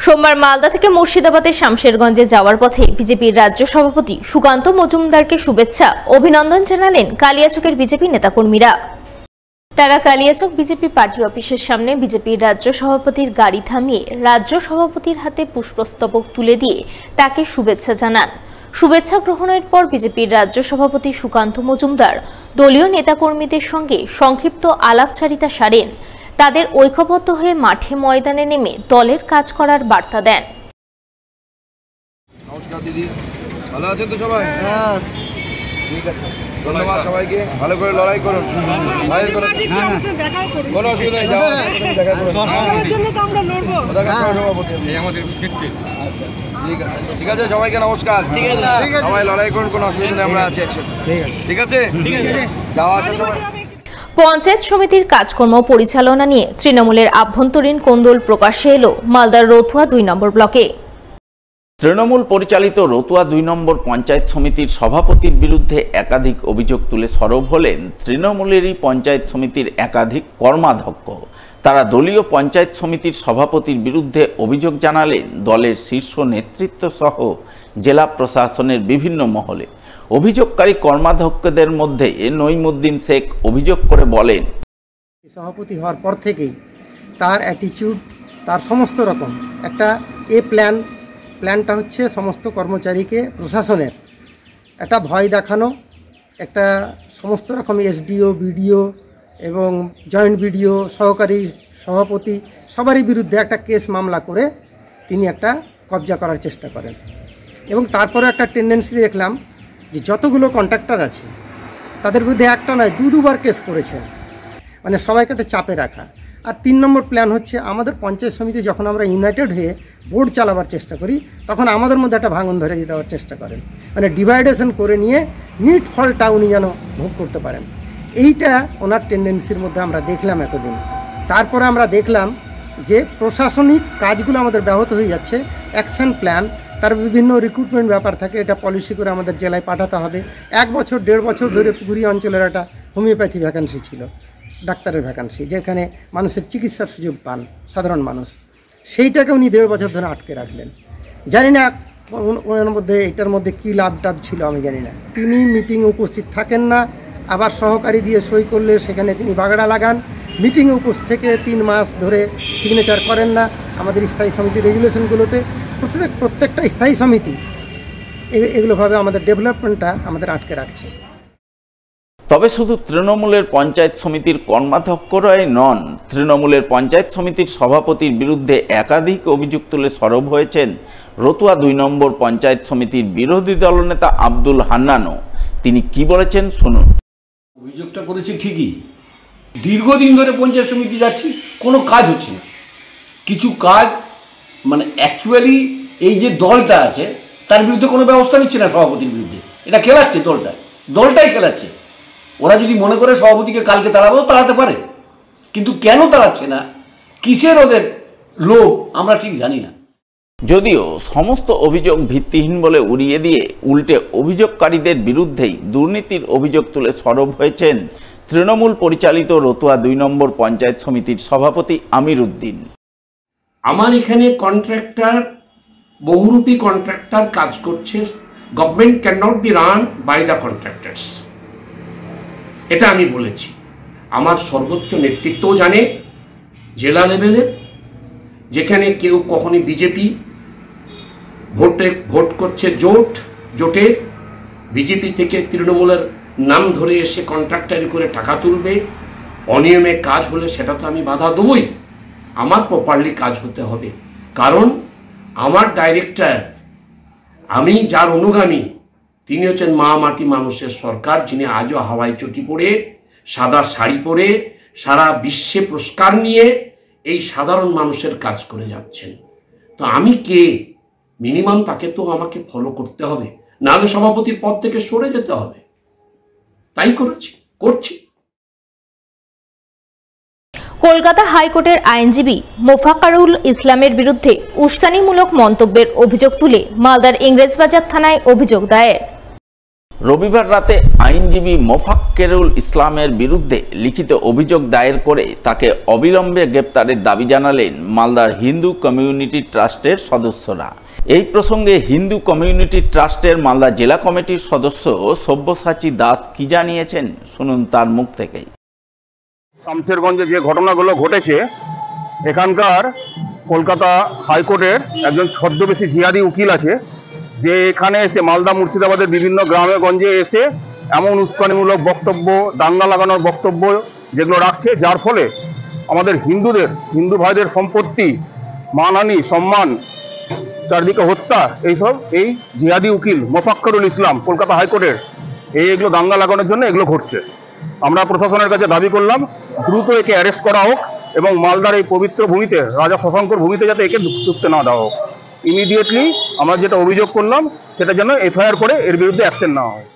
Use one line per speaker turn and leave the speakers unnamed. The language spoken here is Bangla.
সোমবার মালদা থেকে মুর্শিদাবাদের শামশেরগঞ্জে যাওয়ার পথে বিজেপির রাজ্য সভাপতি সুকান্ত মজুমদারকে শুভেচ্ছা অভিনন্দন জানালেন কালিয়াচকের বিজেপি নেতাকর্মীরা। তারা কালিয়াচক বিজেপি পার্টি অফিসের সামনে বিজেপির রাজ্য সভাপতির গাড়ি থামিয়ে রাজ্য সভাপতির হাতে পুষ্পস্তবক তুলে দিয়ে তাকে শুভেচ্ছা জানান। শুভেচ্ছা গ্রহণের পর বিজেপির রাজ্য সভাপতি সুকান্ত মজুমদার দলীয় নেতাকর্মীদের সঙ্গে সংক্ষিপ্ত আলাপচারিতা সারেন। তাদের ঐক্যবদ্ধ হয়ে মাঠে ময়দানে নেমে দলের কাজ করার বার্তা দেন।
নমস্কার দিদি, ভালো আছেন তো সবাই? হ্যাঁ, ঠিক আছে, ধন্যবাদ সবাইকে। ভালো করে লড়াই করুন, কোনো অসুবিধা নেই, দেখা করুন। আচ্ছা, ঠিক আছে, সবাইকে নমস্কার। সবাই লড়াই করুন, কোনো অসুবিধা নেই, আমরা আছি একসাথে। ঠিক আছে, যাওয়া আসার সময়।
পঞ্চায়েত সমিতির কাজকর্ম পরিচালনা নিয়ে তৃণমূলের আভ্যন্তরীণ কোন্দল প্রকাশ্যে এলো মালদার রতুয়া ২ নম্বর ব্লকে।
তৃণমূল পরিচালিত রতুয়া ২ নম্বর পঞ্চায়েত সমিতির সভাপতির বিরুদ্ধে একাধিক অভিযোগ তুলে সরব হলেন তৃণমূলেরই পঞ্চায়েত সমিতির একাধিক কর্মাধ্যক্ষ। তারা দলীয় পঞ্চায়েত সমিতির সভাপতির বিরুদ্ধে অভিযোগ জানালেন দলের শীর্ষ নেতৃত্ব সহ জেলা প্রশাসনের বিভিন্ন মহলে। অভিযোগকারী কর্মাধ্যক্ষদের মধ্যে নঈমুদ্দিন শেখ অভিযোগ করে বলেন,
সভাপতি হওয়ার পর থেকেই তার অ্যাটিটিউড, তার সমস্ত রকম একটা প্ল্যানটা হচ্ছে সমস্ত কর্মচারীকে প্রশাসনের একটা ভয় দেখানো, একটা সমস্ত রকম এসডিও, বিডিও এবং জয়েন্ট বিডিও, সহকারী সভাপতি সবারই বিরুদ্ধে একটা কেস মামলা করে তিনি একটা কবজা করার চেষ্টা করেন। এবং তারপরে একটা টেন্ডেন্সি দেখলাম যে যতগুলো কন্ট্রাক্টর আছে তাদের বিরুদ্ধে একটা নয় দুবার কেস করেছেন, মানে সবাইকে একটা চাপে রাখা। আর ৩ নম্বর প্ল্যান হচ্ছে আমাদের পঞ্চায়েত সমিতি যখন আমরা ইউনাইটেড হয়ে বোর্ড চালাবার চেষ্টা করি তখন আমাদের মধ্যে একটা ভাঙন ধরে দেওয়ার চেষ্টা করেন, মানে ডিভাইডেশন করে নিয়ে নিট ফলটা উনি যেন ভোগ করতে পারেন। এইটা ওনার টেন্ডেন্সির মধ্যে আমরা দেখলাম এতদিন। তারপরে আমরা দেখলাম যে প্রশাসনিক কাজগুলো আমাদের ব্যাহত হয়ে যাচ্ছে। অ্যাকশন প্ল্যান, তার বিভিন্ন রিক্রুটমেন্ট ব্যাপার থাকে, এটা পলিসি করে আমাদের জেলায় পাঠাতে হবে। ১ বছর ১.৫ বছর ধরে পুরী অঞ্চলের একটা হোমিওপ্যাথি ভ্যাকান্সি ছিল, ডাক্তারের ভ্যাকান্সি, যেখানে মানুষের চিকিৎসার সুযোগ পান সাধারণ মানুষ, সেইটাকে উনি ১.৫ বছর ধরে আটকে রাখলেন। জানি না ওনার মধ্যে এটার মধ্যে কী লাভ টাভ ছিল আমি জানি না। তিনি মিটিংয়ে উপস্থিত থাকেন না, আবার সহকারী দিয়ে সই করলে সেখানে তিনি বাগড়া লাগান। মিটিংয়ে উপস্থিত থেকে ৩ মাস ধরে সিগনেচার করেন না আমাদের স্থায়ী সমিতির রেগুলেশনগুলোতে। প্রত্যেকটা স্থায়ী সমিতি এগুলোভাবে আমাদের ডেভেলপমেন্টটা আমাদের আটকে রাখছে।
তবে শুধু তৃণমূলের পঞ্চায়েত সমিতির কর্মাধ্যক্ষরাই নন, তৃণমূলের পঞ্চায়েত সমিতির সভাপতির বিরুদ্ধে একাধিক অভিযোগ তুলে সরব হয়েছেন রতুয়া ২ নম্বর পঞ্চায়েত সমিতির বিরোধী দলনেতা আব্দুল হান্নানও। তিনি কি বলেছেন শুনুন।
অভিযোগটা করেছি ঠিকই, দীর্ঘদিন ধরে পঞ্চায়েত সমিতি যাচ্ছি, কোনো কাজ হচ্ছে না। কিছু কাজ মানে অ্যাকচুয়ালি এই যে দলটা আছে তার বিরুদ্ধে কোনো ব্যবস্থা নিচ্ছে না সভাপতির বিরুদ্ধে, এটা খেলাচ্ছে দলটাই খেলাচ্ছে। ওরা যদি মনে করে সভাপতিকে কালকে তাড়াবো তাড়াতে পারে, কিন্তু কেন তাড়াচ্ছে না, কিসের ওদের লোভ আমরা ঠিক জানি না।
যদিও সমস্ত অভিযোগ ভিত্তিহীন বলে উড়িয়ে দিয়ে উল্টে অভিযোগকারীদের বিরুদ্ধেই দুর্নীতির অভিযোগ তুলে সরব হয়েছেন তৃণমূল পরিচালিত রতুয়া ২ নম্বর পঞ্চায়েত সমিতির সভাপতি আমির উদ্দিন।
আমার এখানে কন্ট্রাক্টর, বহুরূপী কন্ট্রাক্টর কাজ করছে। Government can not be run by the contractors, এটা আমি বলেছি। আমার সর্বোচ্চ নেতৃত্বও জানে জেলা লেভেলের, যেখানে কেউ কখনই বিজেপি ভোট করছে জোটে বিজেপি থেকে তৃণমূলের নাম ধরে এসে কন্ট্রাক্টারি করে টাকা তুলবে, অনিয়মে কাজ হলে সেটা তো আমি বাধা দেবই। আমার প্রপারলি কাজ হতে হবে, কারণ আমার ডাইরেক্টর, আমি যার অনুগামী, তিনি হচ্ছেন মা মাটি মানুষের সরকার, যিনি আজও হাওয়াই চটি পরে সাদা শাড়ি পরে সারা বিশ্বে পুরস্কার নিয়ে এই সাধারণ মানুষের কাজ করে যাচ্ছেন। তো আমি কে, মিনিমাম তাকে তো আমাকে ফলো করতে হবে, নাহলে সভাপতির পদ থেকে সরে যেতে হবে। তাই করছি।
কলকাতা হাইকোর্টের আইনজীবী মোফাক্কারুল ইসলামের বিরুদ্ধে উস্কানিমূলক মন্তব্যের অভিযোগ তুলে মালদার ইংরেজবাজার থানায় অভিযোগ দায়ের।
রবিবার রাতে আইনজীবী মোফাক্কেরুল ইসলামের বিরুদ্ধে লিখিত অভিযোগ দায়ের করে তাকে অবিলম্বে গ্রেপ্তারের দাবি জানালেন মালদার হিন্দু কমিউনিটি ট্রাস্টের সদস্যরা। এই প্রসঙ্গে হিন্দু কমিউনিটি ট্রাস্টের মালদা জেলা কমিটির সদস্য সব্যসাচী দাস কি জানিয়েছেন, শুনুন তার মুখ থেকেই।
শামশেরগঞ্জে যে ঘটনাগুলো ঘটেছে, এখানকার কলকাতা হাইকোর্টের একজন ছদ্মবেশী জিহাদি উকিল আছে, যে এখানে এসে মালদা মুর্শিদাবাদের বিভিন্ন গ্রামে গঞ্জে এসে এমন উস্কানিমূলক বক্তব্য, দাঙ্গা লাগানোর বক্তব্য যেগুলো রাখছে, যার ফলে আমাদের হিন্দু ভাইদের সম্পত্তি, মানহানি, সম্মান, চারদিকে হত্যা, এই জিহাদি উকিল মোফাক্কেরুল ইসলাম কলকাতা হাইকোর্টের এগুলো দাঙ্গা লাগানোর জন্য এগুলো ঘটছে। আমরা প্রশাসনের কাছে দাবি করলাম দ্রুত একে অ্যারেস্ট করা হোক এবং মালদার এই পবিত্র ভূমিতে, রাজা শশাঙ্কর ভূমিতে যাতে একে ঢুকতে না দেওয়া হোক। ইমিডিয়েটলি আমরা যেটা অভিযোগ করলাম সেটা যেন এফআইআর করে এর বিরুদ্ধে অ্যাকশন নেওয়া হয়।